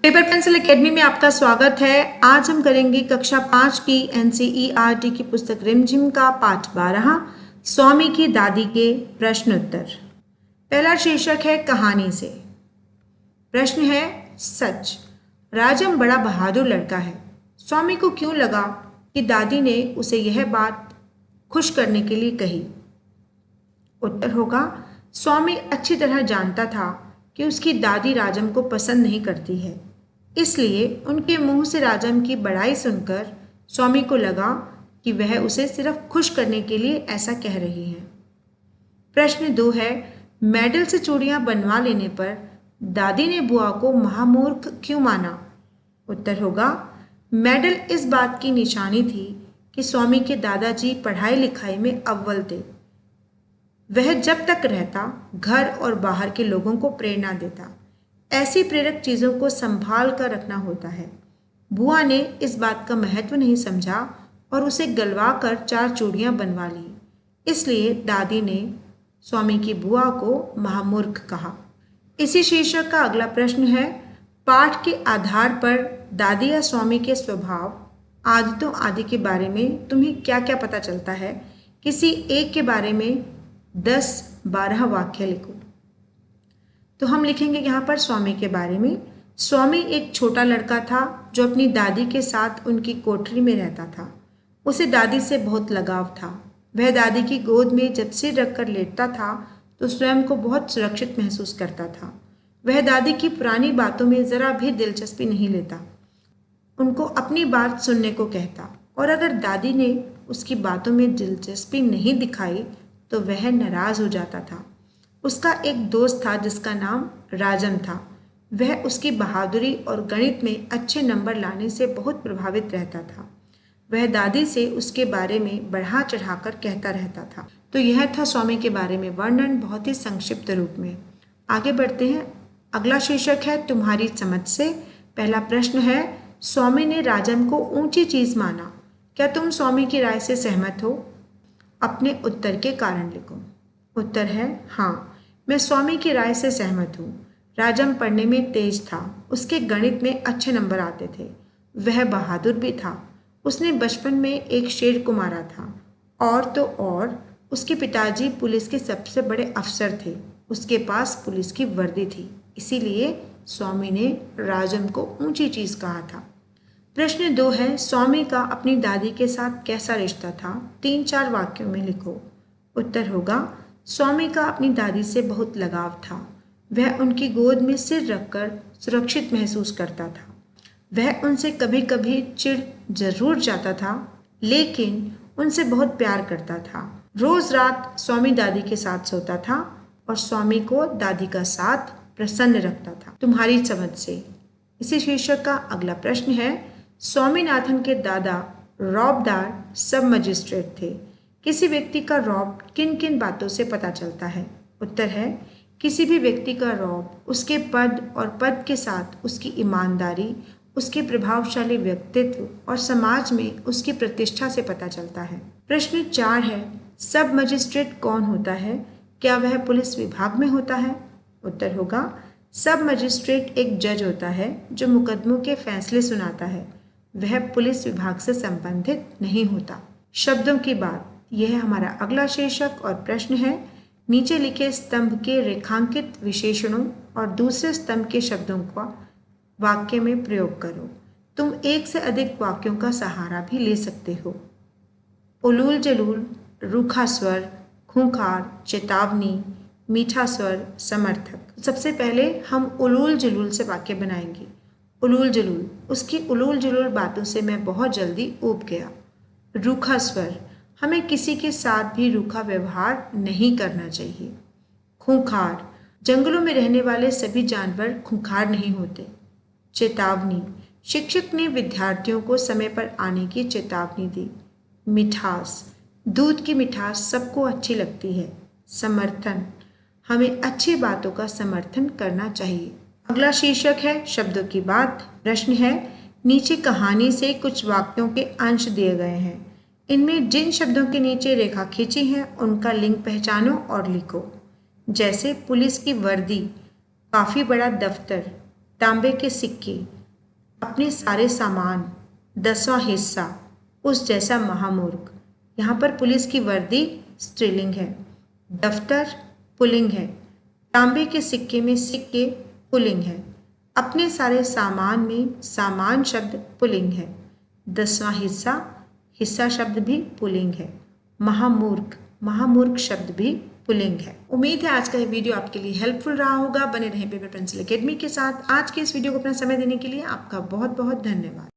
Paper pencil academy में आपका स्वागत है। आज हम करेंगे कक्षा 5 की एनसीईआरटी की पुस्तक रिमझिम का पाठ 12 स्वामी की दादी के प्रश्न उत्तर। पहला शीर्षक है कहानी से। प्रश्न है सच, राजम बड़ा बहादुर लड़का है। स्वामी को क्यों लगा कि दादी ने उसे यह बात खुश करने के लिए कही? उत्तर होगा, स्वामी अच्छी तरह जानता था कि उसकी दादी राजम को पसंद नहीं करती है, इसलिए उनके मुंह से राजम की बड़ाई सुनकर स्वामी को लगा कि वह उसे सिर्फ खुश करने के लिए ऐसा कह रही है। प्रश्न 2 है, मेडल से चूड़ियां बनवा लेने पर दादी ने बुआ को महामूर्ख क्यों माना? उत्तर होगा, मेडल इस बात की निशानी थी कि स्वामी के दादाजी पढ़ाई लिखाई में अव्वल थे। वह जब तक रहता घर और बाहर के लोगों को प्रेरणा देता। ऐसी प्रेरक चीज़ों को संभाल कर रखना होता है। बुआ ने इस बात का महत्व नहीं समझा और उसे गलवा कर 4 चूड़ियाँ बनवा ली। इसलिए दादी ने स्वामी की बुआ को महामूर्ख कहा। इसी शीर्षक का अगला प्रश्न है, पाठ के आधार पर दादी या स्वामी के स्वभाव, आदतों आदि के बारे में तुम्हें क्या क्या पता चलता है? किसी एक के बारे में 10-12 वाक्य लिखो। तो हम लिखेंगे यहाँ पर स्वामी के बारे में। स्वामी एक छोटा लड़का था जो अपनी दादी के साथ उनकी कोठरी में रहता था। उसे दादी से बहुत लगाव था। वह दादी की गोद में जब सिर रखकर लेटता था तो स्वयं को बहुत सुरक्षित महसूस करता था। वह दादी की पुरानी बातों में ज़रा भी दिलचस्पी नहीं लेता, उनको अपनी बात सुनने को कहता, और अगर दादी ने उसकी बातों में दिलचस्पी नहीं दिखाई तो वह नाराज़ हो जाता था। उसका एक दोस्त था जिसका नाम राजम था। वह उसकी बहादुरी और गणित में अच्छे नंबर लाने से बहुत प्रभावित रहता था। वह दादी से उसके बारे में बढ़ा चढ़ाकर कहता रहता था। तो यह था स्वामी के बारे में वर्णन, बहुत ही संक्षिप्त रूप में। आगे बढ़ते हैं। अगला शीर्षक है तुम्हारी समझ से। पहला प्रश्न है, स्वामी ने राजम को ऊंची चीज़ माना। क्या तुम स्वामी की राय से सहमत हो? अपने उत्तर के कारण लिखो। उत्तर है हाँ, मैं स्वामी की राय से सहमत हूँ। राजम पढ़ने में तेज था, उसके गणित में अच्छे नंबर आते थे। वह बहादुर भी था। उसने बचपन में एक शेर को मारा था, और तो और उसके पिताजी पुलिस के सबसे बड़े अफसर थे। उसके पास पुलिस की वर्दी थी, इसीलिए स्वामी ने राजम को ऊंची चीज़ कहा था। प्रश्न 2 है, स्वामी का अपनी दादी के साथ कैसा रिश्ता था? 3-4 वाक्यों में लिखो। उत्तर होगा, स्वामी का अपनी दादी से बहुत लगाव था। वह उनकी गोद में सिर रखकर सुरक्षित महसूस करता था। वह उनसे कभी कभी चिढ़ जरूर जाता था, लेकिन उनसे बहुत प्यार करता था। रोज रात स्वामी दादी के साथ सोता था और स्वामी को दादी का साथ प्रसन्न रखता था। तुम्हारी समझ से। इसी शीर्षक का अगला प्रश्न है, स्वामीनाथन के दादा रौबदार सब मजिस्ट्रेट थे। किसी व्यक्ति का रौब किन किन बातों से पता चलता है? उत्तर है, किसी भी व्यक्ति का रौब उसके पद और पद के साथ उसकी ईमानदारी, उसके प्रभावशाली व्यक्तित्व और समाज में उसकी प्रतिष्ठा से पता चलता है। प्रश्न 4 है, सब मजिस्ट्रेट कौन होता है? क्या वह पुलिस विभाग में होता है? उत्तर होगा, सब मजिस्ट्रेट एक जज होता है जो मुकदमों के फैसले सुनाता है। वह पुलिस विभाग से संबंधित नहीं होता। शब्दों की बात, यह हमारा अगला शीर्षक और प्रश्न है। नीचे लिखे स्तंभ के रेखांकित विशेषणों और दूसरे स्तंभ के शब्दों का वाक्य में प्रयोग करो। तुम एक से अधिक वाक्यों का सहारा भी ले सकते हो। उलूल जलूल, रूखा स्वर, खूंखार, चेतावनी, मीठा स्वर, समर्थक। सबसे पहले हम उलूल जलूल से वाक्य बनाएंगे। उलूल जलूल, उसकी उलूल जलूल बातों से मैं बहुत जल्दी ऊब गया। रूखा स्वर, हमें किसी के साथ भी रूखा व्यवहार नहीं करना चाहिए। खूंखार, जंगलों में रहने वाले सभी जानवर खूंखार नहीं होते। चेतावनी, शिक्षक ने विद्यार्थियों को समय पर आने की चेतावनी दी। मिठास, दूध की मिठास सबको अच्छी लगती है। समर्थन, हमें अच्छी बातों का समर्थन करना चाहिए। अगला शीर्षक है शब्दों की बात। प्रश्न है, नीचे कहानी से कुछ वाक्यों के अंश दिए गए हैं। इनमें जिन शब्दों के नीचे रेखा खींची है उनका लिंक पहचानो और लिखो। जैसे पुलिस की वर्दी, काफ़ी बड़ा दफ्तर, तांबे के सिक्के, अपने सारे सामान, 10वां हिस्सा, उस जैसा महामूर्ख। यहाँ पर पुलिस की वर्दी स्त्रीलिंग है, दफ्तर पुल्लिंग है, तांबे के सिक्के में सिक्के पुल्लिंग है, अपने सारे सामान में सामान शब्द पुल्लिंग है, 10वां हिस्सा, हिस्सा शब्द भी पुल्लिंग है, महामूर्ख, महामूर्ख शब्द भी पुल्लिंग है। उम्मीद है आज का ये वीडियो आपके लिए हेल्पफुल रहा होगा। बने रहें पेपर पेंसिल एकेडमी के साथ। आज के इस वीडियो को अपना समय देने के लिए आपका बहुत बहुत धन्यवाद।